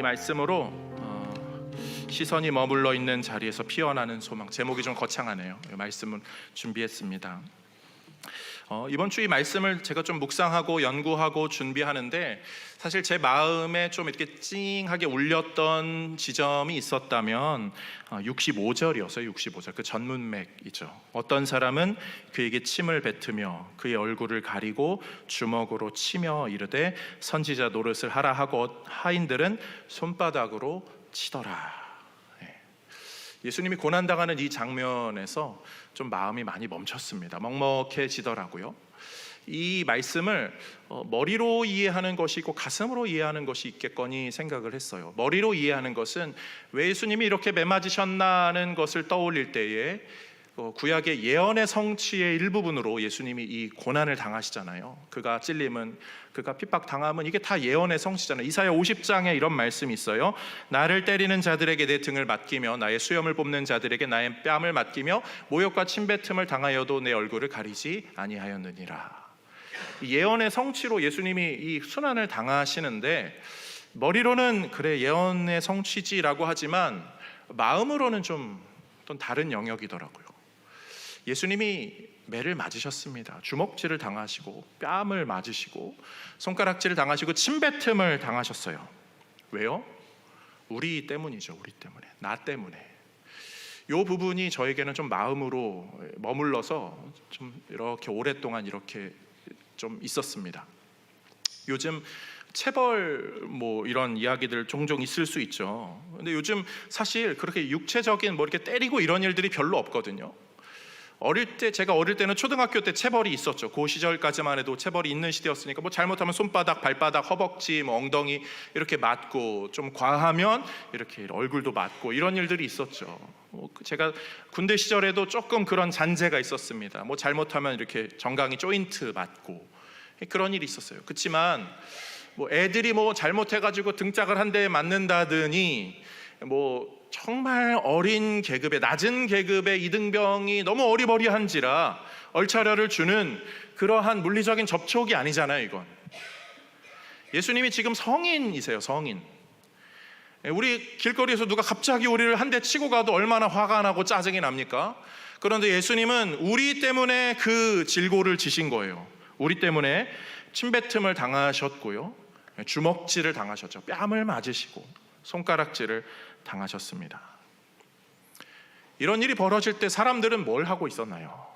이 말씀으로 시선이 머물러 있는 자리에서 피어나는 소망, 제목이 좀 거창하네요. 이 말씀을 준비했습니다. 이번 주 이 말씀을 제가 좀 묵상하고 연구하고 준비하는데 사실 제 마음에 좀 이렇게 찡하게 울렸던 지점이 있었다면 65절이었어요. 65절, 그 전문맥이죠. 어떤 사람은 그에게 침을 뱉으며 그의 얼굴을 가리고 주먹으로 치며 이르되 선지자 노릇을 하라 하고 하인들은 손바닥으로 치더라. 예수님이 고난당하는 이 장면에서 좀 마음이 많이 멈췄습니다. 먹먹해지더라고요. 이 말씀을 머리로 이해하는 것이 있고 가슴으로 이해하는 것이 있겠거니 생각을 했어요. 머리로 이해하는 것은 왜 예수님이 이렇게 매맞으셨나는 것을 떠올릴 때에 구약의 예언의 성취의 일부분으로 예수님이 이 고난을 당하시잖아요. 그가 찔림은, 그가 핍박당함은 이게 다 예언의 성취잖아요. 이사야 50장에 이런 말씀이 있어요. 나를 때리는 자들에게 내 등을 맡기며 나의 수염을 뽑는 자들에게 나의 뺨을 맡기며 모욕과 침뱉음을 당하여도 내 얼굴을 가리지 아니하였느니라. 예언의 성취로 예수님이 이 순환을 당하시는데 머리로는 그래 예언의 성취지라고 하지만 마음으로는 좀 어떤 다른 영역이더라고요. 예수님이 매를 맞으셨습니다. 주먹질을 당하시고 뺨을 맞으시고 손가락질을 당하시고 침뱉음을 당하셨어요. 왜요? 우리 때문이죠. 우리 때문에, 나 때문에. 이 부분이 저에게는 좀 마음으로 머물러서 좀 이렇게 오랫동안 이렇게 좀 있었습니다. 요즘 체벌 이런 이야기들 종종 있을 수 있죠. 근데 요즘 사실 그렇게 육체적인 이렇게 때리고 이런 일들이 별로 없거든요. 제가 어릴 때는 초등학교 때 체벌이 있었죠. 그 시절까지만 해도 체벌이 있는 시대였으니까 잘못하면 손바닥, 발바닥, 허벅지, 엉덩이 이렇게 맞고 좀 과하면 이렇게 얼굴도 맞고 이런 일들이 있었죠. 제가 군대 시절에도 조금 그런 잔재가 있었습니다. 잘못하면 이렇게 정강이 조인트 맞고 그런 일이 있었어요. 그렇지만 애들이 잘못해가지고 등짝을 한 대 맞는다더니 정말 어린 계급의, 낮은 계급의 이등병이 너무 어리버리한지라 얼차려를 주는 그러한 물리적인 접촉이 아니잖아요. 이건 예수님이 지금 성인이세요. 성인. 우리 길거리에서 누가 갑자기 우리를 한 대 치고 가도 얼마나 화가 나고 짜증이 납니까? 그런데 예수님은 우리 때문에 그 질고를 지신 거예요. 우리 때문에 침뱉음을 당하셨고요, 주먹질을 당하셨죠. 뺨을 맞으시고 손가락질을 당하셨습니다. 이런 일이 벌어질 때 사람들은 뭘 하고 있었나요?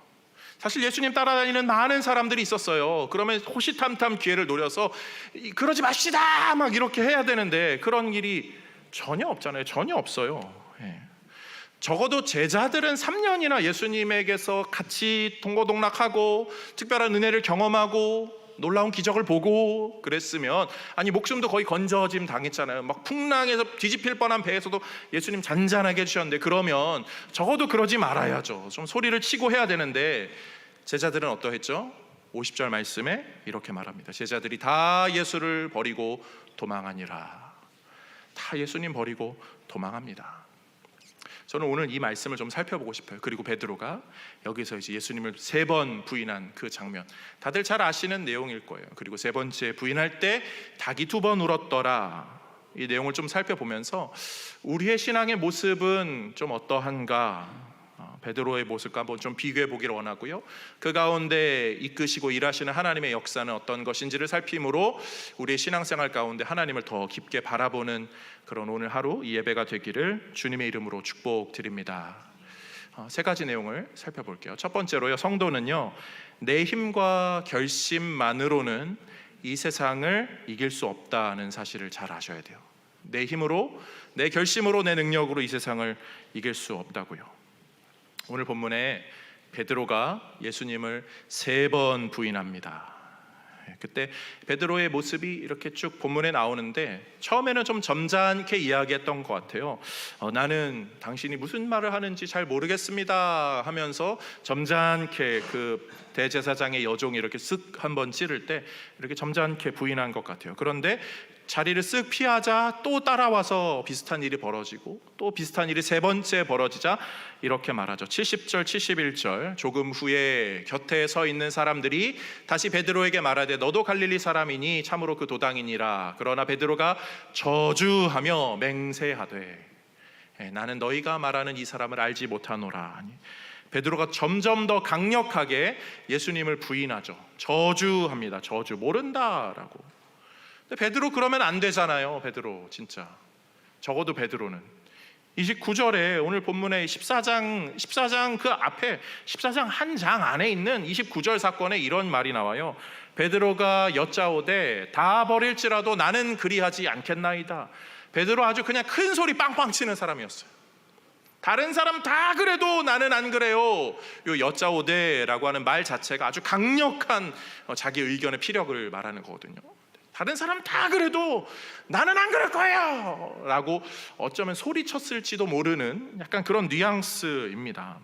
사실 예수님 따라다니는 많은 사람들이 있었어요. 그러면 호시탐탐 기회를 노려서 그러지 맙시다 막 이렇게 해야 되는데 그런 일이 전혀 없잖아요. 전혀 없어요. 적어도 제자들은 3년이나 예수님에게서 같이 동고동락하고 특별한 은혜를 경험하고 놀라운 기적을 보고 그랬으면, 아니 목숨도 거의 건져짐 당했잖아요. 풍랑에서 뒤집힐 뻔한 배에서도 예수님 잔잔하게 해주셨는데 그러면 적어도 그러지 말아야죠. 좀 소리를 치고 해야 되는데 제자들은 어떠했죠? 50절 말씀에 이렇게 말합니다. 제자들이 다 예수를 버리고 도망하니라. 다 예수님 버리고 도망합니다. 저는 오늘 이 말씀을 좀 살펴보고 싶어요. 그리고 베드로가 여기서 이제 예수님을 3번 부인한 그 장면, 다들 잘 아시는 내용일 거예요. 그리고 3번째 부인할 때 닭이 2번 울었더라. 이 내용을 좀 살펴보면서 우리의 신앙의 모습은 좀 어떠한가, 베드로의 모습과 한번 좀 비교해 보기를 원하고요. 그 가운데 이끄시고 일하시는 하나님의 역사는 어떤 것인지를 살핌으로 우리의 신앙생활 가운데 하나님을 더 깊게 바라보는 그런 오늘 하루 이 예배가 되기를 주님의 이름으로 축복드립니다. 3가지 내용을 살펴볼게요. 첫 번째로요, 성도는요, 내 힘과 결심만으로는 이 세상을 이길 수 없다는 사실을 잘 아셔야 돼요. 내 힘으로, 내 결심으로, 내 능력으로 이 세상을 이길 수 없다고요. 오늘 본문에 베드로가 예수님을 3번 부인합니다. 그때 베드로의 모습이 이렇게 쭉 본문에 나오는데 처음에는 좀 점잖게 이야기했던 것 같아요. 나는 당신이 무슨 말을 하는지 잘 모르겠습니다 하면서 점잖게 그 대제사장의 여종이 이렇게 쓱 한번 찌를 때 이렇게 점잖게 부인한 것 같아요. 그런데 자리를 쓱 피하자 또 따라와서 비슷한 일이 벌어지고 또 비슷한 일이 세 번째 벌어지자 이렇게 말하죠. 70절 71절 조금 후에 곁에 서 있는 사람들이 다시 베드로에게 말하되 너도 갈릴리 사람이니 참으로 그 도당이니라. 그러나 베드로가 저주하며 맹세하되 나는 너희가 말하는 이 사람을 알지 못하노라. 베드로가 점점 더 강력하게 예수님을 부인하죠. 저주합니다. 저주, 모른다라고. 근데 베드로 그러면 안 되잖아요. 베드로 진짜 적어도 베드로는 29절에 오늘 본문의 14장 그 앞에 14장 한 장 안에 있는 29절 사건에 이런 말이 나와요. 베드로가 여짜오되 다 버릴지라도 나는 그리하지 않겠나이다. 베드로 아주 그냥 큰 소리 빵빵 치는 사람이었어요. 다른 사람 다 그래도 나는 안 그래요. 요 여짜오되라고 하는 말 자체가 아주 강력한 자기 의견의 피력을 말하는 거거든요. 다른 사람 다 그래도 나는 안 그럴 거예요 라고 어쩌면 소리쳤을지도 모르는 약간 그런 뉘앙스입니다.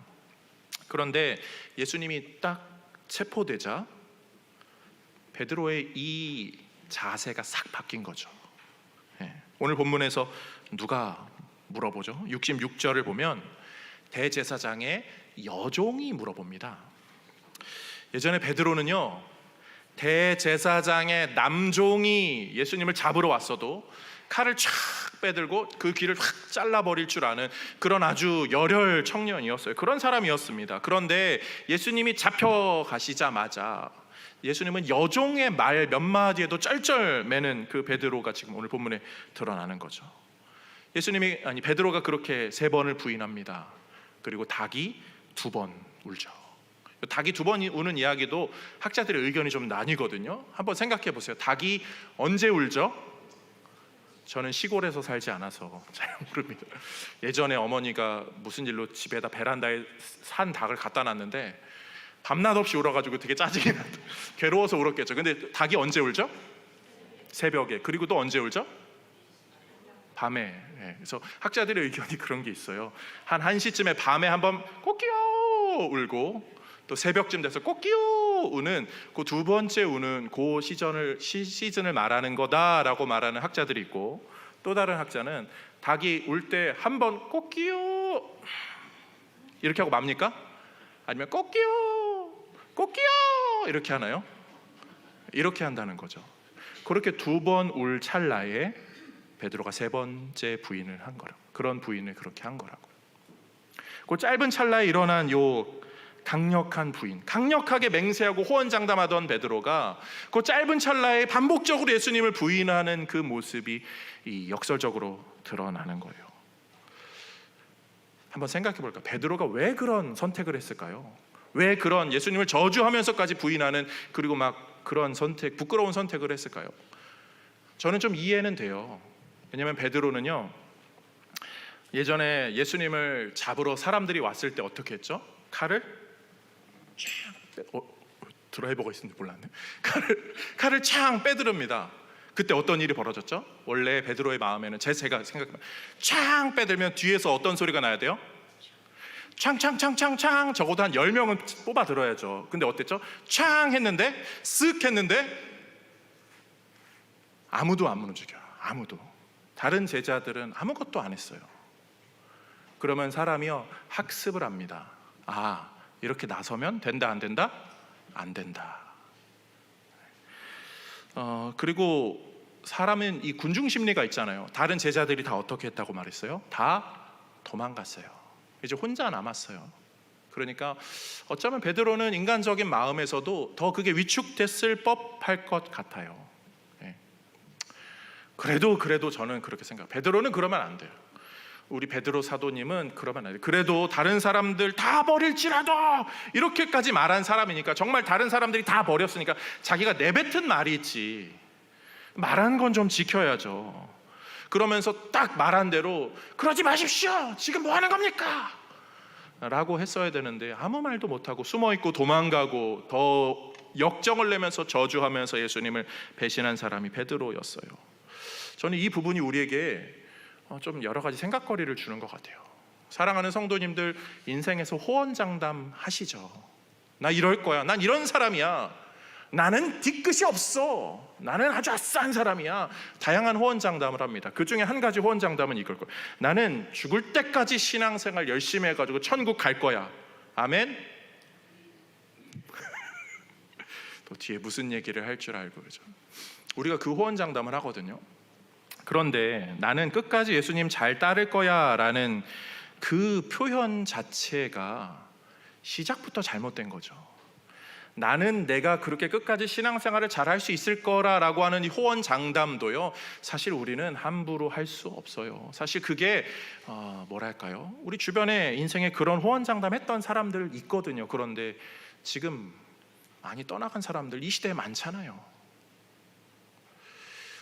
그런데 예수님이 딱 체포되자 베드로의 이 자세가 싹 바뀐 거죠. 오늘 본문에서 누가 물어보죠? 66절을 보면 대제사장의 여종이 물어봅니다. 예전에 베드로는요, 대제사장의 남종이 예수님을 잡으러 왔어도 칼을 촥 빼들고 그 귀를 확 잘라버릴 줄 아는 그런 아주 열혈 청년이었어요. 그런 사람이었습니다. 그런데 예수님이 잡혀가시자마자 예수님은 여종의 말 몇 마디에도 쩔쩔 매는 그 베드로가 지금 오늘 본문에 드러나는 거죠. 베드로가 그렇게 3번을 부인합니다. 그리고 닭이 2번 울죠. 닭이 2번 우는 이야기도 학자들의 의견이 좀 나뉘거든요. 한번 생각해 보세요. 닭이 언제 울죠? 저는 시골에서 살지 않아서 잘 모릅니다. 예전에 어머니가 무슨 일로 집에다 베란다에 산 닭을 갖다 놨는데 밤낮 없이 울어가지고 되게 짜증이 났다. 괴로워서 울었겠죠. 근데 닭이 언제 울죠? 새벽에. 그리고 또 언제 울죠? 밤에. 그래서 학자들의 의견이 그런 게 있어요. 한 1시쯤에 밤에 한번 꼬끼요 울고 또 새벽쯤 돼서 꼬끼요 우는 그 2번째 우는 그 시즌을 말하는 거다라고 말하는 학자들이 있고, 또 다른 학자는 닭이 울 때 한번 꼬끼요 이렇게 하고 맙니까? 아니면 꼬끼요 꼬끼요 이렇게 하나요? 이렇게 한다는 거죠. 그렇게 2번 울 찰나에 베드로가 3번째 부인을 한 거라고. 그런 부인을 그렇게 한 거라고. 그 짧은 찰나에 일어난 요 강력한 부인, 강력하게 맹세하고 호언장담하던 베드로가 그 짧은 찰나에 반복적으로 예수님을 부인하는 그 모습이 이 역설적으로 드러나는 거예요. 한번 생각해 볼까? 베드로가 왜 그런 선택을 했을까요? 왜 그런 예수님을 저주하면서까지 부인하는, 그리고 막 그런 선택, 부끄러운 선택을 했을까요? 저는 좀 이해는 돼요. 왜냐하면 베드로는요, 예전에 예수님을 잡으러 사람들이 왔을 때 어떻게 했죠? 칼을 드라이버가 있는지 몰랐네. 칼을 창 빼드릅니다. 그때 어떤 일이 벌어졌죠? 원래 베드로의 마음에는 제가 생각해보면 창 빼들면 뒤에서 어떤 소리가 나야 돼요? 창 적어도 한 10명은 뽑아 들어야죠. 근데 어땠죠? 창 했는데 쓱 했는데 아무도 안 움직여요. 아무도. 다른 제자들은 아무것도 안 했어요. 그러면 사람이요 학습을 합니다. 아, 이렇게 나서면 된다 안 된다? 안 된다. 그리고 사람은 이 군중 심리가 있잖아요. 다른 제자들이 다 어떻게 했다고 말했어요? 다 도망갔어요. 이제 혼자 남았어요. 그러니까 어쩌면 베드로는 인간적인 마음에서도 더 그게 위축됐을 법할 것 같아요. 그래도 저는 그렇게 생각해요. 베드로는 그러면 안 돼요. 우리 베드로 사도님은 그러면 안 돼요. 그래도 다른 사람들 다 버릴지라도 이렇게까지 말한 사람이니까, 정말 다른 사람들이 다 버렸으니까 자기가 내뱉은 말이 있지, 말한 건 좀 지켜야죠. 그러면서 딱 말한 대로 그러지 마십시오, 지금 뭐 하는 겁니까? 라고 했어야 되는데 아무 말도 못하고 숨어있고 도망가고 더 역정을 내면서 저주하면서 예수님을 배신한 사람이 베드로였어요. 저는 이 부분이 우리에게 좀 여러 가지 생각거리를 주는 것 같아요. 사랑하는 성도님들, 인생에서 호언장담 하시죠. 나 이럴 거야, 난 이런 사람이야, 나는 뒤끝이 없어. 나는 아주 아싸한 사람이야. 다양한 호언장담을 합니다. 그 중에 한 가지 호언장담은 이걸 거예요. 나는 죽을 때까지 신앙생활 열심히 해가지고 천국 갈 거야. 아멘. 또 뒤에 무슨 얘기를 할 줄 알고 그러죠. 우리가 그 호언장담을 하거든요. 그런데 나는 끝까지 예수님 잘 따를 거야 라는 그 표현 자체가 시작부터 잘못된 거죠. 나는 내가 그렇게 끝까지 신앙생활을 잘할 수 있을 거라고 하는 이 호언장담도요, 사실 우리는 함부로 할 수 없어요. 사실 그게 뭐랄까요, 우리 주변에 인생에 그런 호언장담 했던 사람들 있거든요. 그런데 지금 많이 떠나간 사람들 이 시대에 많잖아요.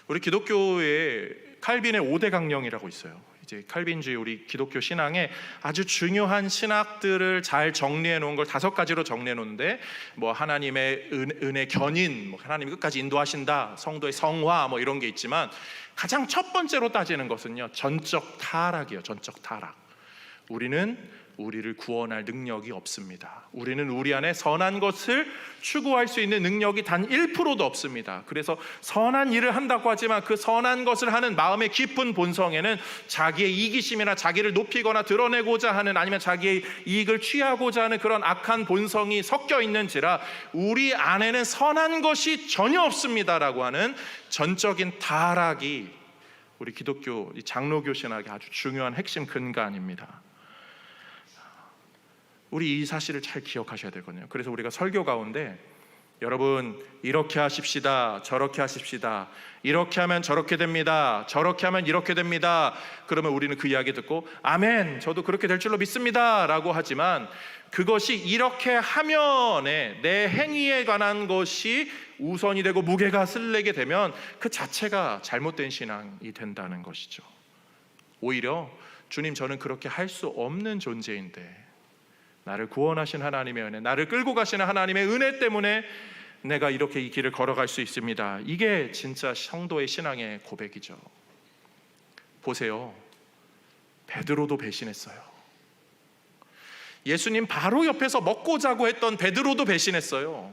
우리 기독교에 칼빈의 5대 강령이라고 있어요. 이제 칼빈주의, 우리 기독교 신앙에 아주 중요한 신학들을 잘 정리해 놓은 걸 5가지로 정리해 놓는데, 뭐 하나님의 은혜 견인, 뭐 하나님이 끝까지 인도하신다, 성도의 성화, 뭐 이런 게 있지만 가장 첫 번째로 따지는 것은요, 전적 타락이에요. 전적 타락. 우리는 우리를 구원할 능력이 없습니다. 우리는 우리 안에 선한 것을 추구할 수 있는 능력이 단 1%도 없습니다. 그래서 선한 일을 한다고 하지만 그 선한 것을 하는 마음의 깊은 본성에는 자기의 이기심이나 자기를 높이거나 드러내고자 하는, 아니면 자기의 이익을 취하고자 하는 그런 악한 본성이 섞여 있는지라 우리 안에는 선한 것이 전혀 없습니다라고 하는 전적인 타락이 우리 기독교 장로교 신학의 아주 중요한 핵심 근간입니다. 우리 이 사실을 잘 기억하셔야 되거든요. 그래서 우리가 설교 가운데 여러분 이렇게 하십시다, 저렇게 하십시다, 이렇게 하면 저렇게 됩니다, 저렇게 하면 이렇게 됩니다, 그러면 우리는 그 이야기 듣고 아멘, 저도 그렇게 될 줄로 믿습니다 라고 하지만, 그것이 이렇게 하면에 내 행위에 관한 것이 우선이 되고 무게가 실리게 되면 그 자체가 잘못된 신앙이 된다는 것이죠. 오히려 주님, 저는 그렇게 할 수 없는 존재인데 나를 구원하신 하나님의 은혜, 나를 끌고 가시는 하나님의 은혜 때문에 내가 이렇게 이 길을 걸어갈 수 있습니다. 이게 진짜 성도의 신앙의 고백이죠. 보세요, 베드로도 배신했어요. 예수님 바로 옆에서 먹고 자고 했던 베드로도 배신했어요.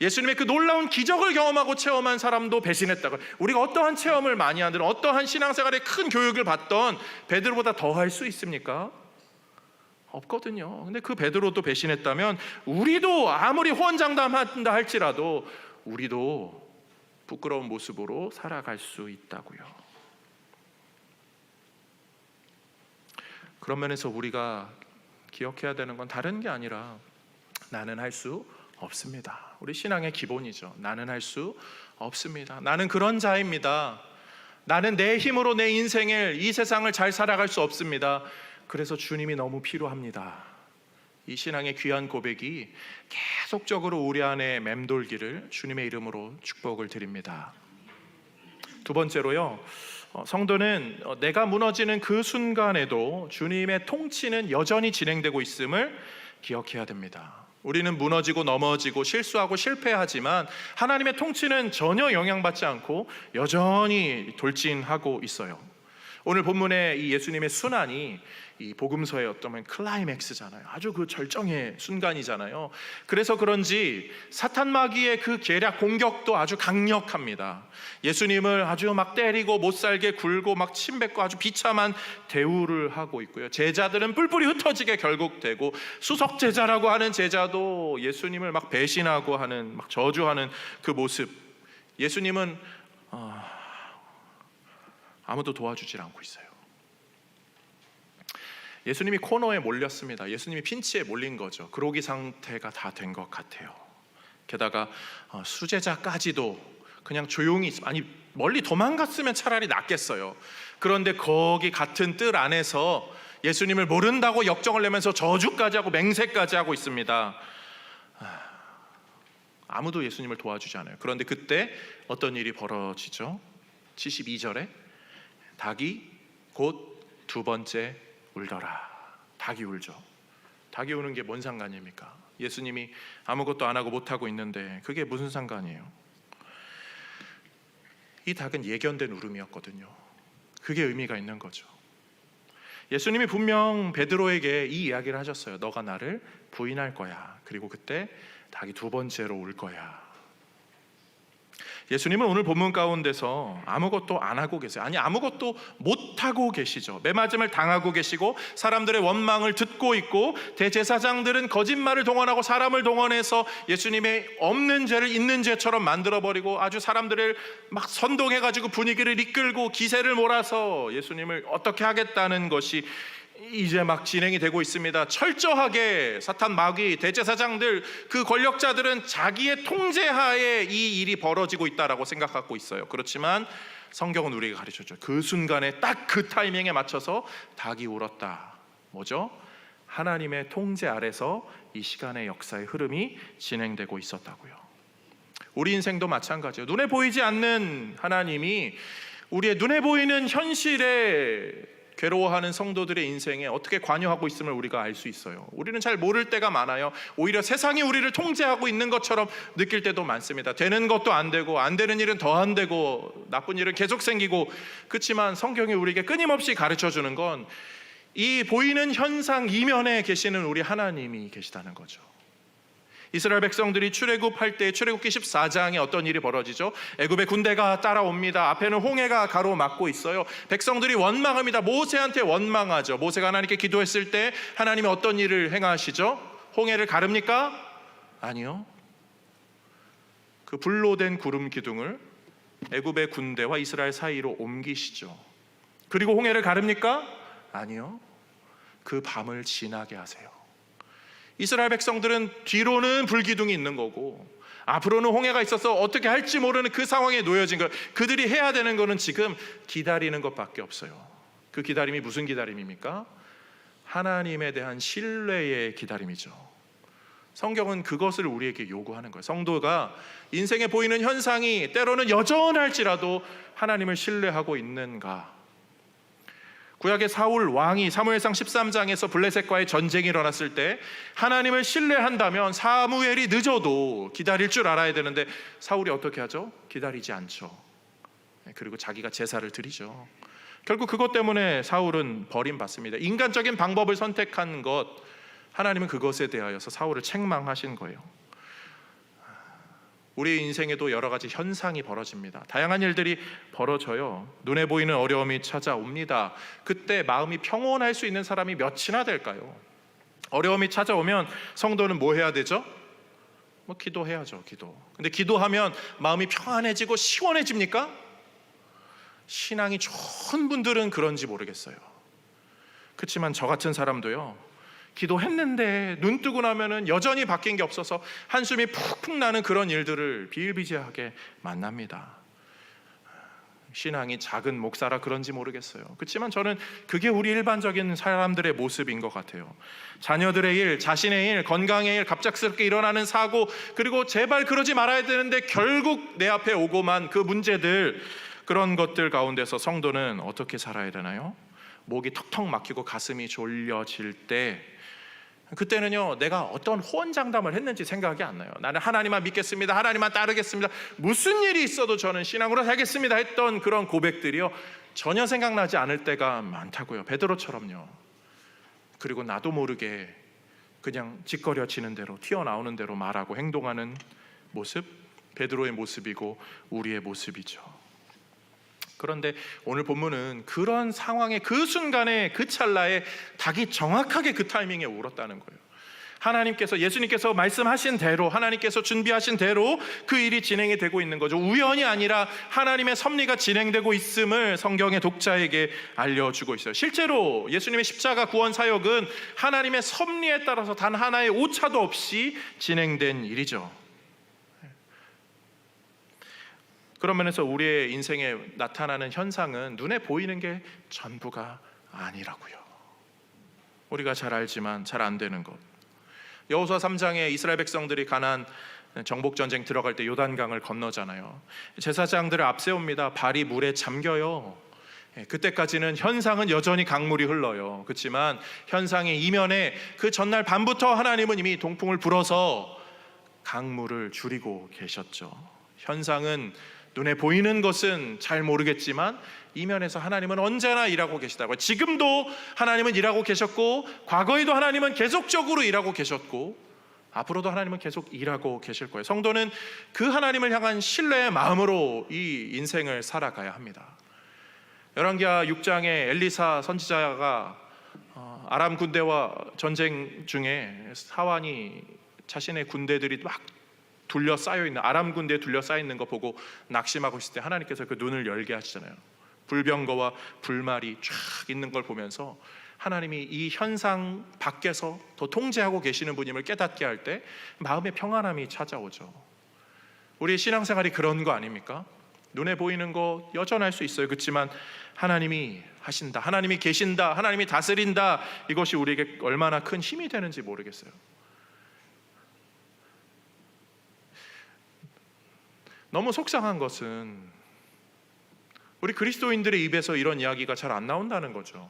예수님의 그 놀라운 기적을 경험하고 체험한 사람도 배신했다고. 우리가 어떠한 체험을 많이 하든 어떠한 신앙생활에 큰 교육을 받던 베드로보다 더 할 수 있습니까? 없거든요. 근데 그 베드로도 배신했다면 우리도 아무리 호언장담한다 할지라도 우리도 부끄러운 모습으로 살아갈 수 있다고요. 그런 면에서 우리가 기억해야 되는 건 다른 게 아니라 나는 할 수 없습니다. 우리 신앙의 기본이죠. 나는 할 수 없습니다. 나는 그런 자입니다. 나는 내 힘으로 내 인생을, 이 세상을 잘 살아갈 수 없습니다. 그래서 주님이 너무 필요합니다. 이 신앙의 귀한 고백이 계속적으로 우리 안에 맴돌기를 주님의 이름으로 축복을 드립니다. 두 번째로요, 성도는 내가 무너지는 그 순간에도 주님의 통치는 여전히 진행되고 있음을 기억해야 됩니다. 우리는 무너지고 넘어지고 실수하고 실패하지만 하나님의 통치는 전혀 영향받지 않고 여전히 돌진하고 있어요. 오늘 본문의 이 예수님의 순환이 이 복음서의 어떤 클라이맥스잖아요. 아주 그 절정의 순간이잖아요. 그래서 그런지 사탄 마귀의 그 계략 공격도 아주 강력합니다. 예수님을 아주 막 때리고 못살게 굴고 막 침뱉고 아주 비참한 대우를 하고 있고요. 제자들은 뿔뿔이 흩어지게 결국 되고, 수석 제자라고 하는 제자도 예수님을 막 배신하고 하는, 막 저주하는 그 모습. 예수님은 아무도 도와주질 않고 있어요. 예수님이 코너에 몰렸습니다. 예수님이 핀치에 몰린 거죠. 그로기 상태가 다 된 것 같아요. 게다가 수제자까지도 그냥 조용히, 아니 멀리 도망갔으면 차라리 낫겠어요. 그런데 거기 같은 뜰 안에서 예수님을 모른다고 역정을 내면서 저주까지 하고 맹세까지 하고 있습니다. 아무도 예수님을 도와주지 않아요. 그런데 그때 어떤 일이 벌어지죠? 72절에 닭이 곧 두 번째 울더라. 닭이 울죠. 닭이 우는 게 뭔 상관입니까? 예수님이 아무것도 안 하고 못 하고 있는데 그게 무슨 상관이에요? 이 닭은 예견된 울음이었거든요. 그게 의미가 있는 거죠. 예수님이 분명 베드로에게 이 이야기를 하셨어요. 너가 나를 부인할 거야. 그리고 그때 닭이 두 번째로 울 거야. 예수님은 오늘 본문 가운데서 아무것도 안 하고 계세요. 아니, 아무것도 못 하고 계시죠. 매맞음을 당하고 계시고 사람들의 원망을 듣고 있고, 대제사장들은 거짓말을 동원하고 사람을 동원해서 예수님의 없는 죄를 있는 죄처럼 만들어버리고 아주 사람들을 막 선동해가지고 분위기를 이끌고 기세를 몰아서 예수님을 어떻게 하겠다는 것이 이제 막 진행이 되고 있습니다. 철저하게 사탄 마귀 대제사장들, 그 권력자들은 자기의 통제하에 이 일이 벌어지고 있다라고 생각하고 있어요. 그렇지만 성경은 우리에게 가르쳐줘요. 그 순간에 딱 그 타이밍에 맞춰서 닭이 울었다. 뭐죠? 하나님의 통제 아래서 이 시간의 역사의 흐름이 진행되고 있었다고요. 우리 인생도 마찬가지예요. 눈에 보이지 않는 하나님이 우리의 눈에 보이는 현실에 괴로워하는 성도들의 인생에 어떻게 관여하고 있음을 우리가 알 수 있어요. 우리는 잘 모를 때가 많아요. 오히려 세상이 우리를 통제하고 있는 것처럼 느낄 때도 많습니다. 되는 것도 안 되고, 안 되는 일은 더 안 되고, 나쁜 일은 계속 생기고. 그렇지만 성경이 우리에게 끊임없이 가르쳐주는 건 이 보이는 현상 이면에 계시는 우리 하나님이 계시다는 거죠. 이스라엘 백성들이 출애굽할 때 출애굽기 14장에 어떤 일이 벌어지죠? 애굽의 군대가 따라옵니다. 앞에는 홍해가 가로막고 있어요. 백성들이 원망합니다. 모세한테 원망하죠. 모세가 하나님께 기도했을 때 하나님이 어떤 일을 행하시죠? 홍해를 가릅니까? 아니요. 그 불로 된 구름 기둥을 애굽의 군대와 이스라엘 사이로 옮기시죠. 그리고 홍해를 가릅니까? 아니요. 그 밤을 지나게 하세요. 이스라엘 백성들은 뒤로는 불기둥이 있는 거고 앞으로는 홍해가 있어서 어떻게 할지 모르는 그 상황에 놓여진 거예요. 그들이 해야 되는 거는 지금 기다리는 것밖에 없어요. 그 기다림이 무슨 기다림입니까? 하나님에 대한 신뢰의 기다림이죠. 성경은 그것을 우리에게 요구하는 거예요. 성도가 인생에 보이는 현상이 때로는 여전할지라도 하나님을 신뢰하고 있는가? 구약의 사울 왕이 사무엘상 13장에서 블레셋과의 전쟁이 일어났을 때 하나님을 신뢰한다면 사무엘이 늦어도 기다릴 줄 알아야 되는데 사울이 어떻게 하죠? 기다리지 않죠. 그리고 자기가 제사를 드리죠. 결국 그것 때문에 사울은 버림받습니다. 인간적인 방법을 선택한 것, 하나님은 그것에 대하여서 사울을 책망하신 거예요. 우리 인생에도 여러 가지 현상이 벌어집니다. 다양한 일들이 벌어져요. 눈에 보이는 어려움이 찾아옵니다. 그때 마음이 평온할 수 있는 사람이 몇이나 될까요? 어려움이 찾아오면 성도는 뭐 해야 되죠? 기도해야죠. 기도. 근데 기도하면 마음이 평안해지고 시원해집니까? 신앙이 좋은 분들은 그런지 모르겠어요. 그렇지만 저 같은 사람도요, 기도했는데 눈 뜨고 나면은 여전히 바뀐 게 없어서 한숨이 푹푹 나는 그런 일들을 비일비재하게 만납니다. 신앙이 작은 목사라 그런지 모르겠어요. 그렇지만 저는 그게 우리 일반적인 사람들의 모습인 것 같아요. 자녀들의 일, 자신의 일, 건강의 일, 갑작스럽게 일어나는 사고, 그리고 제발 그러지 말아야 되는데 결국 내 앞에 오고만 그 문제들, 그런 것들 가운데서 성도는 어떻게 살아야 되나요? 목이 턱턱 막히고 가슴이 졸려질 때, 그때는요, 내가 어떤 호언장담을 했는지 생각이 안 나요. 나는 하나님만 믿겠습니다, 하나님만 따르겠습니다, 무슨 일이 있어도 저는 신앙으로 살겠습니다 했던 그런 고백들이요, 전혀 생각나지 않을 때가 많다고요. 베드로처럼요. 그리고 나도 모르게 그냥 짓거려지는 대로, 튀어나오는 대로 말하고 행동하는 모습, 베드로의 모습이고 우리의 모습이죠. 그런데 오늘 본문은 그런 상황의 그 순간에, 그 찰나에 닭이 정확하게 그 타이밍에 울었다는 거예요. 하나님께서, 예수님께서 말씀하신 대로, 하나님께서 준비하신 대로 그 일이 진행이 되고 있는 거죠. 우연이 아니라 하나님의 섭리가 진행되고 있음을 성경의 독자에게 알려주고 있어요. 실제로 예수님의 십자가 구원 사역은 하나님의 섭리에 따라서 단 하나의 오차도 없이 진행된 일이죠. 그런 면에서 우리의 인생에 나타나는 현상은 눈에 보이는 게 전부가 아니라고요. 우리가 잘 알지만 잘 안 되는 것. 여호수아 3장에 이스라엘 백성들이 가나안 정복 전쟁 들어갈 때 요단강을 건너잖아요. 제사장들을 앞세웁니다. 발이 물에 잠겨요. 그때까지는 현상은 여전히 강물이 흘러요. 그렇지만 현상의 이면에 그 전날 밤부터 하나님은 이미 동풍을 불어서 강물을 줄이고 계셨죠. 현상은, 눈에 보이는 것은 잘 모르겠지만 이면에서 하나님은 언제나 일하고 계시다고. 지금도 하나님은 일하고 계셨고, 과거에도 하나님은 계속적으로 일하고 계셨고, 앞으로도 하나님은 계속 일하고 계실 거예요. 성도는 그 하나님을 향한 신뢰의 마음으로 이 인생을 살아가야 합니다. 열왕기하 6장에 엘리사 선지자가 아람 군대와 전쟁 중에 사환이 자신의 군대들이 막 둘러싸여 있는, 아람 군대에 둘러싸여 있는 거 보고 낙심하고 있을 때 하나님께서 그 눈을 열게 하시잖아요. 불병거와 불말이 쫙 있는 걸 보면서 하나님이 이 현상 밖에서 더 통제하고 계시는 분임을 깨닫게 할 때 마음의 평안함이 찾아오죠. 우리의 신앙생활이 그런 거 아닙니까? 눈에 보이는 거 여전할 수 있어요. 그렇지만 하나님이 하신다, 하나님이 계신다, 하나님이 다스린다, 이것이 우리에게 얼마나 큰 힘이 되는지 모르겠어요. 너무 속상한 것은 우리 그리스도인들의 입에서 이런 이야기가 잘 안 나온다는 거죠.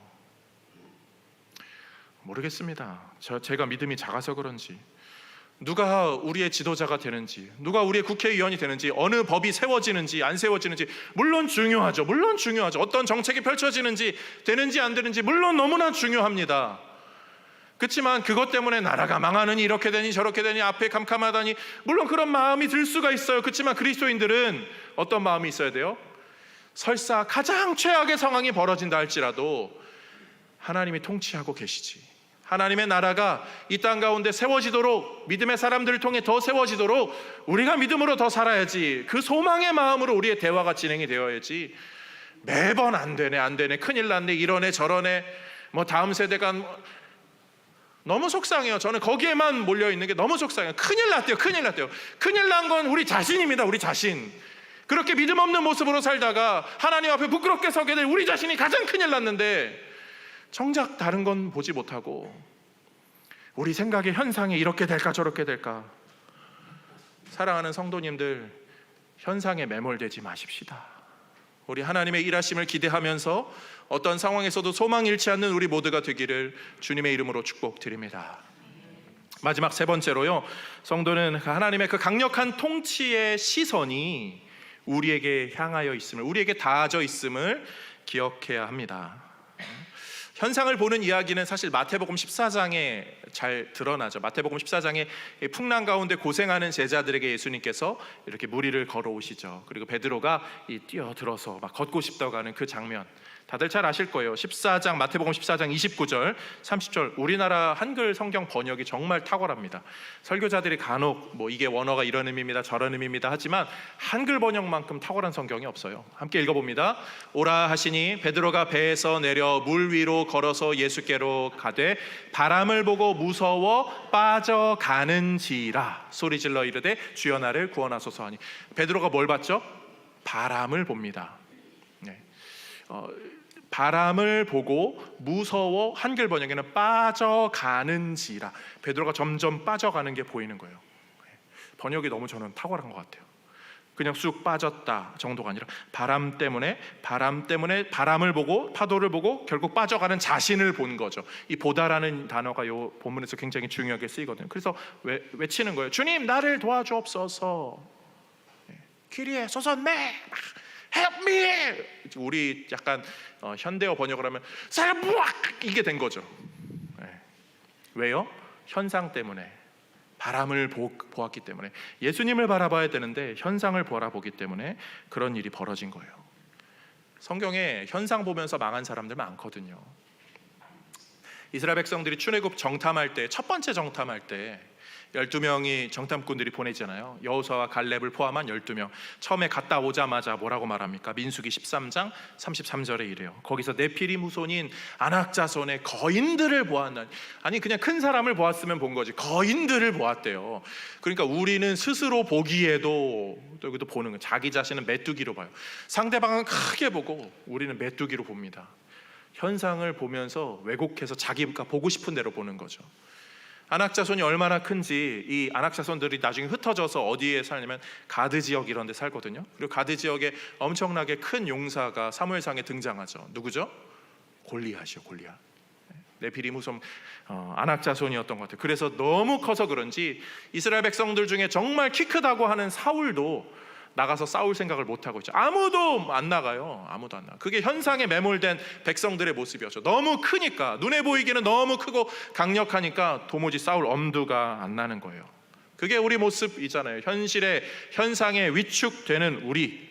모르겠습니다. 제가 믿음이 작아서 그런지, 누가 우리의 지도자가 되는지, 누가 우리의 국회의원이 되는지, 어느 법이 세워지는지 안 세워지는지 물론 중요하죠. 물론 중요하죠. 어떤 정책이 펼쳐지는지, 되는지 안 되는지 물론 너무나 중요합니다. 그렇지만 그것 때문에 나라가 망하느니, 이렇게 되니 저렇게 되니, 앞에 캄캄하다니, 물론 그런 마음이 들 수가 있어요. 그렇지만 그리스도인들은 어떤 마음이 있어야 돼요? 설사 가장 최악의 상황이 벌어진다 할지라도 하나님이 통치하고 계시지, 하나님의 나라가 이 땅 가운데 세워지도록, 믿음의 사람들을 통해 더 세워지도록 우리가 믿음으로 더 살아야지, 그 소망의 마음으로 우리의 대화가 진행이 되어야지, 매번 안 되네 큰일 났네, 이러네 저러네, 뭐 다음 세대가 너무 속상해요. 저는 거기에만 몰려있는 게 너무 속상해요. 큰일 났대요. 큰일 난 건 우리 자신입니다. 우리 자신. 그렇게 믿음 없는 모습으로 살다가 하나님 앞에 부끄럽게 서게 될 우리 자신이 가장 큰일 났는데, 정작 다른 건 보지 못하고 우리 생각의 현상이 이렇게 될까 저렇게 될까. 사랑하는 성도님들, 현상에 매몰되지 마십시다. 우리 하나님의 일하심을 기대하면서 어떤 상황에서도 소망 잃지 않는 우리 모두가 되기를 주님의 이름으로 축복드립니다. 마지막 세 번째로요, 성도는 하나님의 그 강력한 통치의 시선이 우리에게 향하여 있음을, 우리에게 닿아져 있음을 기억해야 합니다. 현상을 보는 이야기는 사실 마태복음 14장에 잘 드러나죠. 마태복음 14장에 풍랑 가운데 고생하는 제자들에게 예수님께서 이렇게 무리를 걸어오시죠. 그리고 베드로가 뛰어들어서 막 걷고 싶다고 하는 그 장면, 다들 잘 아실 거예요. 14장, 마태복음 14장 29절 30절, 우리나라 한글 성경 번역이 정말 탁월합니다. 설교자들이 간혹 이게 원어가 이런 의미입니다 저런 의미입니다 하지만 한글 번역만큼 탁월한 성경이 없어요. 함께 읽어봅니다. 오라 하시니 베드로가 배에서 내려 물 위로 걸어서 예수께로 가되 바람을 보고 무서워 빠져가는지라 소리질러 이르되 주여 나를 구원하소서 하니. 베드로가 뭘 봤죠? 바람을 봅니다. 바람을 보고 무서워, 한글 번역에는 빠져가는지라, 베드로가 점점 빠져가는 게 보이는 거예요. 번역이 너무 저는 탁월한 것 같아요. 그냥 쑥 빠졌다 정도가 아니라 바람 때문에 바람을 보고 파도를 보고 결국 빠져가는 자신을 본 거죠. 이 보다라는 단어가 이 본문에서 굉장히 중요하게 쓰이거든요. 그래서 외치는 거예요. 주님 나를 도와주옵소서. 귀리에 소선매 Help me! 우리 약간 현대어 번역을 하면 사람 이게 된 거죠. 왜요? 현상 때문에, 바람을 보았기 때문에, 예수님을 바라봐야 되는데 현상을 바라보기 때문에 그런 일이 벌어진 거예요. 성경에 현상 보면서 망한 사람들 많거든요. 이스라엘 백성들이 출애굽 정탐할 때, 첫 번째 정탐할 때 12명이 정탐꾼들이 보내잖아요. 여호수아와 갈렙을 포함한 12명. 처음에 갔다 오자마자 뭐라고 말합니까? 민수기 13장 33절에 이래요. 거기서 네피림 후손인 아낙 자손의 거인들을 보았나니, 아니 그냥 큰 사람을 보았으면 본 거지 거인들을 보았대요. 그러니까 우리는 스스로 보기에도 또 여기도 보는 거예요. 자기 자신은 메뚜기로 봐요. 상대방은 크게 보고 우리는 메뚜기로 봅니다. 현상을 보면서 왜곡해서 자기가 보고 싶은 대로 보는 거죠. 아낙 자손이 얼마나 큰지, 이 아낙 자손들이 나중에 흩어져서 어디에 살냐면 가드 지역 이런 데 살거든요. 그리고 가드 지역에 엄청나게 큰 용사가 사무엘상에 등장하죠. 누구죠? 골리앗이요. 골리앗. 네피림 후손 아낙 자손이었던 것 같아요. 그래서 너무 커서 그런지 이스라엘 백성들 중에 정말 키 크다고 하는 사울도 나가서 싸울 생각을 못하고 있죠. 아무도 안 나가요. 아무도 안 나가. 그게 현상에 매몰된 백성들의 모습이었죠. 너무 크니까, 눈에 보이기는 너무 크고 강력하니까 도무지 싸울 엄두가 안 나는 거예요. 그게 우리 모습이잖아요. 현상에 위축되는 우리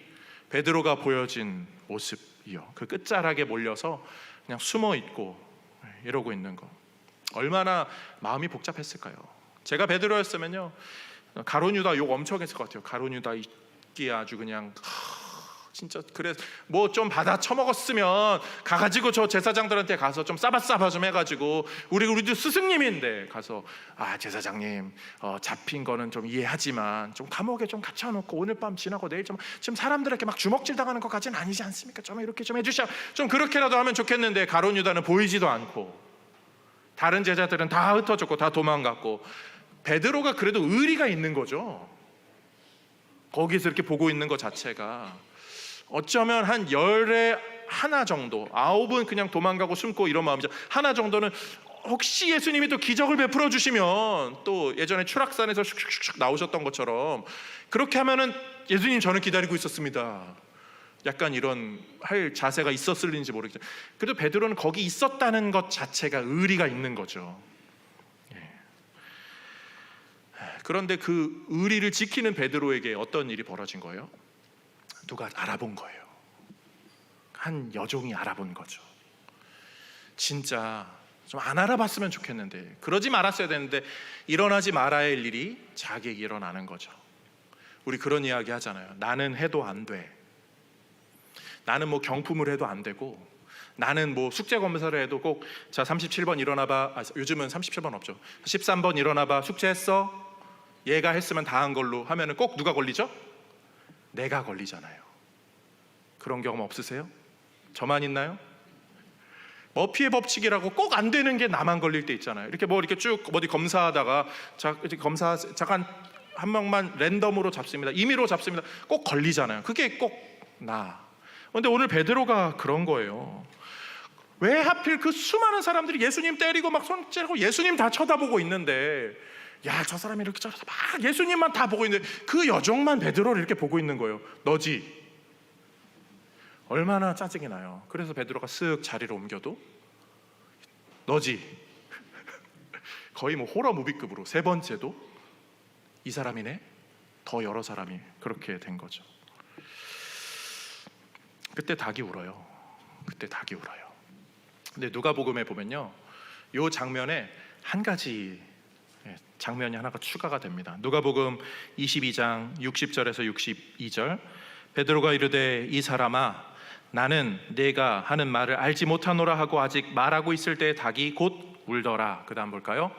베드로가 보여진 모습이요. 그 끝자락에 몰려서 그냥 숨어 있고 이러고 있는 거. 얼마나 마음이 복잡했을까요? 제가 베드로였으면요, 가룟 유다 욕 엄청 했을 것 같아요. 가룟 유다 있기에 아주 그냥 진짜 그래 뭐 좀 받아 처먹었으면 가가지고 저 제사장들한테 가서 좀 싸바싸바 좀 해가지고 우리도 스승님인데 가서 제사장님 잡힌 거는 좀 이해하지만 좀 감옥에 좀 갇혀놓고 오늘 밤 지나고 내일 좀 지금 사람들에게 막 주먹질 당하는 것까지는 아니지 않습니까? 좀 이렇게 좀 해주셔. 좀 그렇게라도 하면 좋겠는데 가룟 유다는 보이지도 않고 다른 제자들은 다 흩어졌고 다 도망갔고 베드로가 그래도 의리가 있는 거죠. 거기서 이렇게 보고 있는 것 자체가 어쩌면 한 열에 하나 정도, 9은 그냥 도망가고 숨고 이런 마음이죠. 하나 정도는 혹시 예수님이 또 기적을 베풀어 주시면, 또 예전에 추락산에서 슉슉슉 나오셨던 것처럼 그렇게 하면은 예수님 저는 기다리고 있었습니다, 약간 이런 할 자세가 있었을는지 모르겠어요. 그래도 베드로는 거기 있었다는 것 자체가 의리가 있는 거죠. 그런데 그 의리를 지키는 베드로에게 어떤 일이 벌어진 거예요? 누가 알아본 거예요. 한 여종이 알아본 거죠. 진짜 좀 안 알아봤으면 좋겠는데, 그러지 말았어야 되는데 일어나지 말아야 할 일이 자기에게 일어나는 거죠. 우리 그런 이야기 하잖아요. 나는 해도 안 돼. 나는 뭐 경품을 해도 안 되고, 나는 뭐 숙제 검사를 해도 꼭 37번 일어나봐. 요즘은 37번 없죠. 13번 일어나봐. 숙제했어? 얘가 했으면 다 한 걸로 하면은 꼭 누가 걸리죠? 내가 걸리잖아요. 그런 경험 없으세요? 저만 있나요? 머피의 법칙이라고 꼭 안 되는 게 나만 걸릴 때 있잖아요. 이렇게 뭐 이렇게 쭉 어디 검사하다가 잠깐 한 명만 랜덤으로 잡습니다. 임의로 잡습니다. 꼭 걸리잖아요. 그게 꼭 나. 그런데 오늘 베드로가 그런 거예요. 왜 하필 그 수많은 사람들이 예수님 때리고 막 손 째고 예수님 다 쳐다보고 있는데, 야, 저 사람이 이렇게 저러다 막 예수님만 다 보고 있는데 그 여종만 베드로를 이렇게 보고 있는 거예요. 너지? 얼마나 짜증이 나요. 그래서 베드로가 쓱 자리를 옮겨도 너지? 거의 뭐 호러 무비급으로 세 번째도 이 사람이네? 더 여러 사람이 그렇게 된 거죠. 그때 닭이 울어요. 근데 누가복음에 보면요, 이 장면에 한 가지 장면이 하나가 추가가 됩니다. 누가복음 22장 60절에서 62절. 베드로가 이르되 이 사람아, 나는 네가 하는 말을 알지 못하노라 하고 아직 말하고 있을 때 닭이 곧 울더라. 그 다음 볼까요?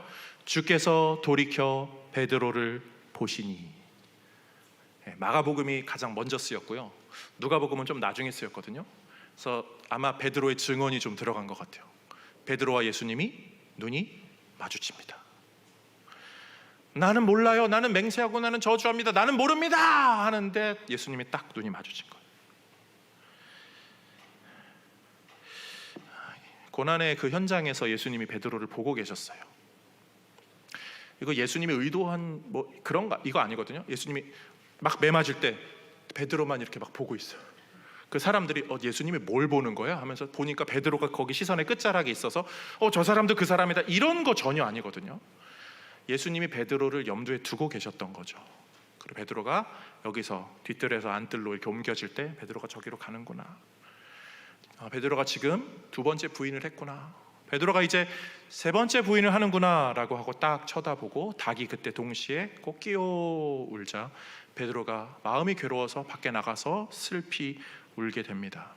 주께서 돌이켜 베드로를 보시니. 마가복음이 가장 먼저 쓰였고요, 누가복음은 좀 나중에 쓰였거든요. 그래서 아마 베드로의 증언이 좀 들어간 것 같아요. 베드로와 예수님이 눈이 마주칩니다. 나는 몰라요, 나는 맹세하고 나는 저주합니다, 나는 모릅니다 하는데 예수님이 딱 눈이 마주친 거예요. 고난의 그 현장에서 예수님이 베드로를 보고 계셨어요. 이거 예수님이 의도한 뭐 그런가 이거 아니거든요. 예수님이 막 매맞을 때 베드로만 이렇게 막 보고 있어요. 그 사람들이 예수님이 뭘 보는 거야 하면서 보니까 베드로가 거기 시선의 끝자락에 있어서 저 사람도 그 사람이다, 이런 거 전혀 아니거든요. 예수님이 베드로를 염두에 두고 계셨던 거죠. 그리고 베드로가 여기서 뒷뜰에서 안뜰로 이렇게 옮겨질 때 베드로가 저기로 가는구나. 베드로가 지금 두 번째 부인을 했구나. 베드로가 이제 세 번째 부인을 하는구나 라고 하고 딱 쳐다보고 닭이 그때 동시에 꼭 끼어 울자 베드로가 마음이 괴로워서 밖에 나가서 슬피 울게 됩니다.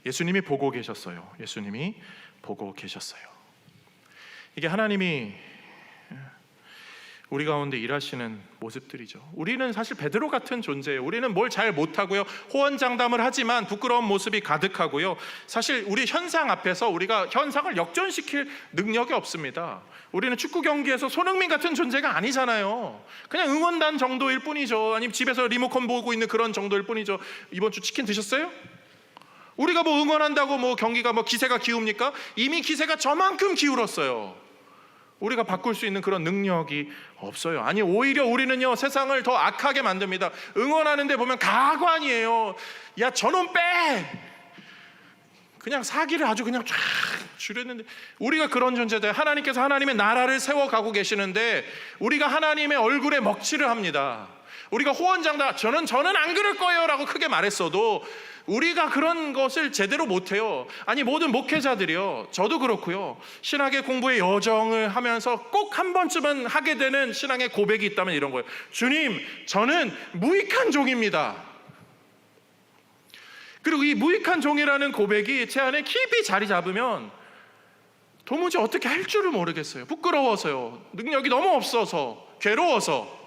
예수님이 보고 계셨어요. 이게 하나님이 우리 가운데 일하시는 모습들이죠. 우리는 사실 베드로 같은 존재예요. 우리는 뭘 잘 못하고요, 호언장담을 하지만 부끄러운 모습이 가득하고요, 사실 우리 현상 앞에서 우리가 현상을 역전시킬 능력이 없습니다. 우리는 축구 경기에서 손흥민 같은 존재가 아니잖아요. 그냥 응원단 정도일 뿐이죠. 아니면 집에서 리모컨 보고 있는 그런 정도일 뿐이죠. 이번 주 치킨 드셨어요? 우리가 뭐 응원한다고 뭐 경기가 뭐 기세가 기웁니까? 이미 기세가 저만큼 기울었어요. 우리가 바꿀 수 있는 그런 능력이 없어요. 아니, 오히려 우리는요, 세상을 더 악하게 만듭니다. 응원하는데 보면 가관이에요. 야, 저놈 빼! 그냥 사기를 아주 그냥 쫙 주렸는데 우리가 그런 존재다. 하나님께서 하나님의 나라를 세워가고 계시는데 우리가 하나님의 얼굴에 먹칠을 합니다. 우리가 호언장담 저는 안 그럴 거예요 라고 크게 말했어도 우리가 그런 것을 제대로 못해요. 아니 모든 목회자들이요, 저도 그렇고요, 신학의 공부의 여정을 하면서 꼭 한 번쯤은 하게 되는 신앙의 고백이 있다면 이런 거예요. 주님, 저는 무익한 종입니다. 그리고 이 무익한 종이라는 고백이 제 안에 깊이 자리 잡으면 도무지 어떻게 할 줄을 모르겠어요. 부끄러워서요, 능력이 너무 없어서, 괴로워서.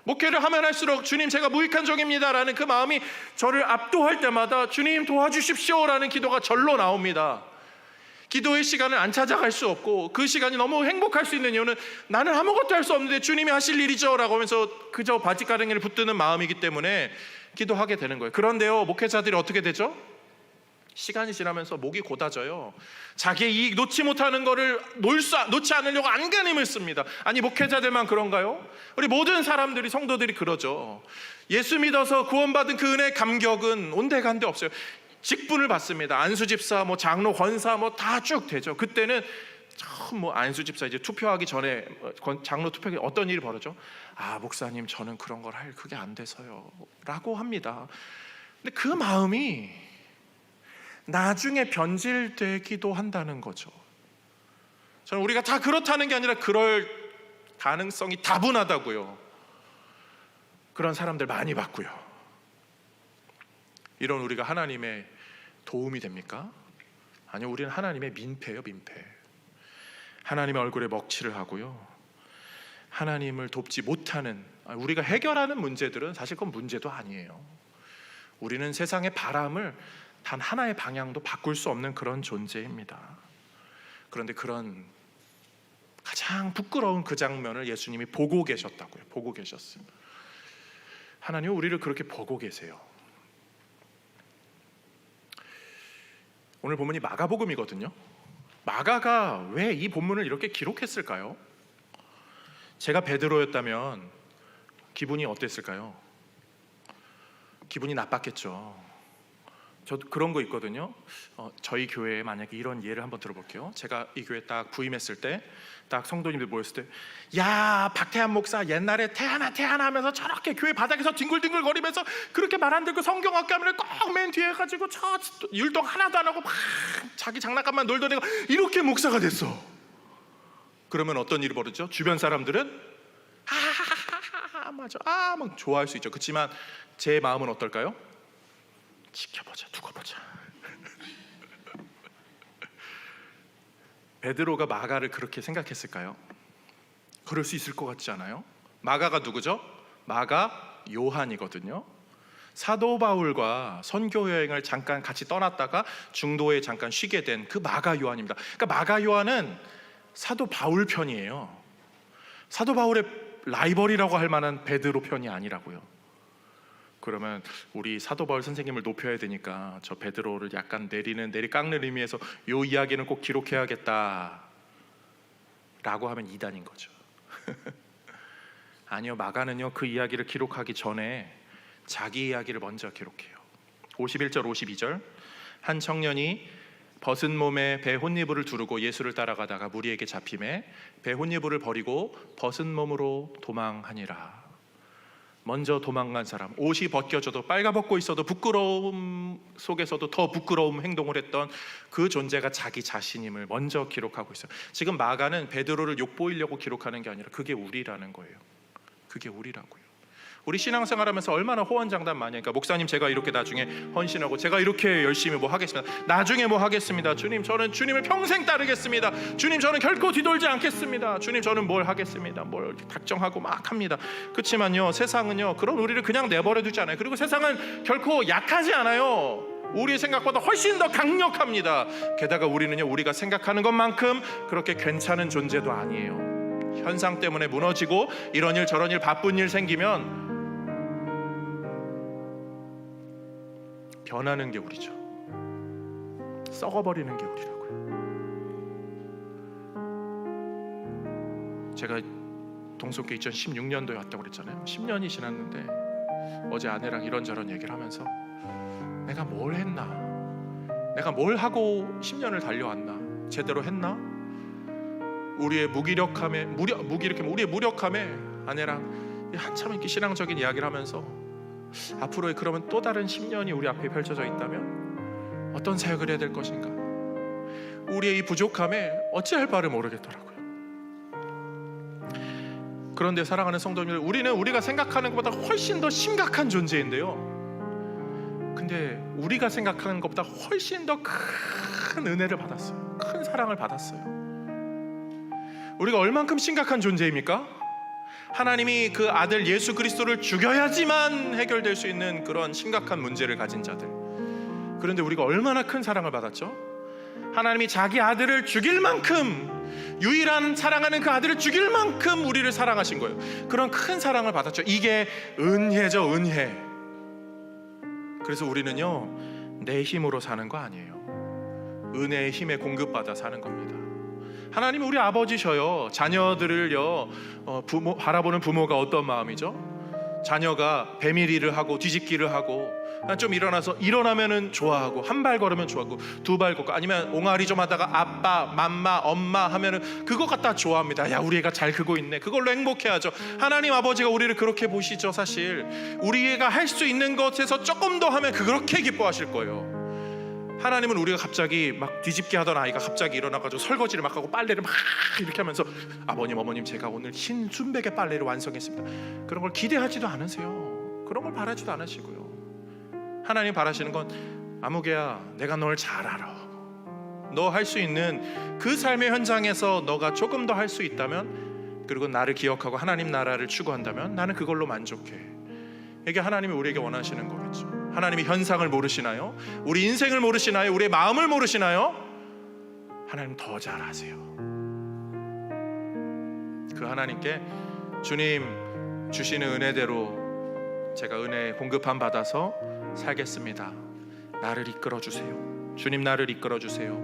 목회를 하면 할수록 주님 제가 무익한 종입니다 라는 그 마음이 저를 압도할 때마다 주님 도와주십시오 라는 기도가 절로 나옵니다. 기도의 시간을 안 찾아갈 수 없고 그 시간이 너무 행복할 수 있는 이유는 나는 아무것도 할 수 없는데 주님이 하실 일이죠 라고 하면서 그저 바짓가랑이를 붙드는 마음이기 때문에 기도하게 되는 거예요. 그런데요, 목회자들이 어떻게 되죠? 시간이 지나면서 목이 곧아져요. 자기의 이익 놓지 못하는 거를 놓지 않으려고 안간힘을 씁니다. 아니 목회자들만 그런가요? 우리 모든 사람들이, 성도들이 그러죠. 예수 믿어서 구원받은 그 은혜의 감격은 온데간데 없어요. 직분을 받습니다. 안수집사, 장로, 권사 다 쭉 되죠. 그때는 처음 안수집사 이제 투표하기 전에 장로 투표하기 어떤 일이 벌어져? 아 목사님 저는 그런 걸 할 그게 안 돼서요 라고 합니다. 근데 그 마음이 나중에 변질되기도 한다는 거죠. 저는 우리가 다 그렇다는 게 아니라 그럴 가능성이 다분하다고요. 그런 사람들 많이 봤고요. 이런 우리가 하나님의 도움이 됩니까? 아니요, 우리는 하나님의 민폐예요, 민폐. 하나님의 얼굴에 먹칠을 하고요, 하나님을 돕지 못하는, 우리가 해결하는 문제들은 사실 그건 문제도 아니에요. 우리는 세상의 바람을 단 하나의 방향도 바꿀 수 없는 그런 존재입니다. 그런데 그런 가장 부끄러운 그 장면을 예수님이 보고 계셨다고요. 보고 계셨어요. 하나님은 우리를 그렇게 보고 계세요. 오늘 본문이 마가복음이거든요. 마가가 왜 이 본문을 이렇게 기록했을까요? 제가 베드로였다면 기분이 어땠을까요? 기분이 나빴겠죠. 저도 그런 거 있거든요. 저희 교회에 만약에 이런 예를 한번 들어볼게요. 제가 이 교회 딱 부임했을 때, 딱 성도님들 모였을 때, 야 박태환 목사 옛날에 태하나 하면서 저렇게 교회 바닥에서 뒹굴뒹굴 거리면서 그렇게 말 안 듣고 성경학교 하면 꼭 맨 뒤에 가지고 저 율동 하나도 안 하고 막 자기 장난감만 놀던 애가 이렇게 목사가 됐어. 그러면 어떤 일이 벌어지죠? 주변 사람들은 맞아, 막 좋아할 수 있죠. 그렇지만 제 마음은 어떨까요? 지켜보자, 두고 보자. 베드로가 마가를 그렇게 생각했을까요? 그럴 수 있을 것 같지 않아요? 마가가 누구죠? 마가 요한이거든요. 사도 바울과 선교 여행을 잠깐 같이 떠났다가 중도에 잠깐 쉬게 된 그 마가 요한입니다. 그러니까 마가 요한은 사도 바울 편이에요. 사도 바울의 라이벌이라고 할 만한 베드로 편이 아니라고요. 그러면 우리 사도 바울 선생님을 높여야 되니까 저 베드로를 약간 내리깎는 의미에서 요 이야기는 꼭 기록해야겠다 라고 하면 이단인 거죠. 아니요, 마가는요 그 이야기를 기록하기 전에 자기 이야기를 먼저 기록해요. 51절 52절 한 청년이 벗은 몸에 배 혼니부를 두르고 예수를 따라가다가 무리에게 잡히매 배 혼니부를 버리고 벗은 몸으로 도망하니라. 먼저 도망간 사람, 옷이 벗겨져도 빨가벗고 있어도 부끄러움 속에서도 더 부끄러운 행동을 했던 그 존재가 자기 자신임을 먼저 기록하고 있어요. 지금 마가는 베드로를 욕보이려고 기록하는 게 아니라 그게 우리라는 거예요. 그게 우리라고요. 우리 신앙생활하면서 얼마나 호언장담 많이 하니까 목사님 제가 이렇게 나중에 헌신하고 제가 이렇게 열심히 뭐 하겠습니다. 나중에 뭐 하겠습니다. 주님 저는 주님을 평생 따르겠습니다. 주님 저는 결코 뒤돌지 않겠습니다. 주님 저는 뭘 하겠습니다. 뭘 작정하고 막 합니다. 그렇지만요 세상은요 그런 우리를 그냥 내버려 두지 않아요. 그리고 세상은 결코 약하지 않아요. 우리의 생각보다 훨씬 더 강력합니다. 게다가 우리는요 우리가 생각하는 것만큼 그렇게 괜찮은 존재도 아니에요. 현상 때문에 무너지고 이런 일 저런 일 바쁜 일 생기면 변하는 게 우리죠. 썩어버리는 게 우리라고요. 제가 동성교 2016년도에 왔다고 그랬잖아요. 10년이 지났는데 어제 아내랑 이런저런 얘기를 하면서 내가 뭘 했나, 내가 뭘 하고 10년을 달려왔나, 제대로 했나? 우리의 우리의 무력함에 아내랑 한참 이렇게 신앙적인 이야기를 하면서 앞으로의 그러면 또 다른 10년이 우리 앞에 펼쳐져 있다면 어떤 사역을 해야 될 것인가? 우리의 이 부족함에 어찌할 바를 모르겠더라고요. 그런데 사랑하는 성도님들, 우리는 우리가 생각하는 것보다 훨씬 더 심각한 존재인데요, 근데 우리가 생각하는 것보다 훨씬 더 큰 은혜를 받았어요. 큰 사랑을 받았어요. 우리가 얼만큼 심각한 존재입니까? 하나님이 그 아들 예수 그리스도를 죽여야지만 해결될 수 있는 그런 심각한 문제를 가진 자들. 그런데 우리가 얼마나 큰 사랑을 받았죠? 하나님이 자기 아들을 죽일 만큼, 유일한 사랑하는 그 아들을 죽일 만큼 우리를 사랑하신 거예요. 그런 큰 사랑을 받았죠. 이게 은혜죠, 은혜. 그래서 우리는요, 내 힘으로 사는 거 아니에요. 은혜의 힘에 공급받아 사는 겁니다. 하나님이 우리 아버지셔요. 자녀들을요, 바라보는 부모가 어떤 마음이죠? 자녀가 배밀이를 하고 뒤집기를 하고 좀 일어나면은 좋아하고, 한 발 걸으면 좋아하고, 두 발 걷고, 아니면 옹알이 좀 하다가 아빠, 맘마, 엄마 하면은 그거 갖다 좋아합니다. 야, 우리 애가 잘 크고 있네. 그걸로 행복해하죠. 하나님 아버지가 우리를 그렇게 보시죠. 사실 우리 애가 할 수 있는 것에서 조금 더 하면 그렇게 기뻐하실 거예요. 하나님은 우리가 갑자기 막 뒤집기 하던 아이가 갑자기 일어나가지고 설거지를 막 하고 빨래를 막 이렇게 하면서 아버님, 어머님, 제가 오늘 흰 순백의 빨래를 완성했습니다, 그런 걸 기대하지도 않으세요. 그런 걸 바라지도 않으시고요. 하나님 바라시는 건, 아무개야, 내가 널 잘 알아. 너 할 수 있는 그 삶의 현장에서 너가 조금 더 할 수 있다면, 그리고 나를 기억하고 하나님 나라를 추구한다면 나는 그걸로 만족해. 이게 하나님이 우리에게 원하시는 거겠죠. 하나님이 현상을 모르시나요? 우리 인생을 모르시나요? 우리의 마음을 모르시나요? 하나님 더 잘 아세요. 그 하나님께 주님 주시는 은혜대로 제가 은혜 공급함 받아서 살겠습니다. 나를 이끌어 주세요. 주님, 나를 이끌어 주세요.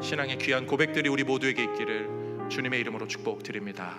신앙의 귀한 고백들이 우리 모두에게 있기를 주님의 이름으로 축복드립니다.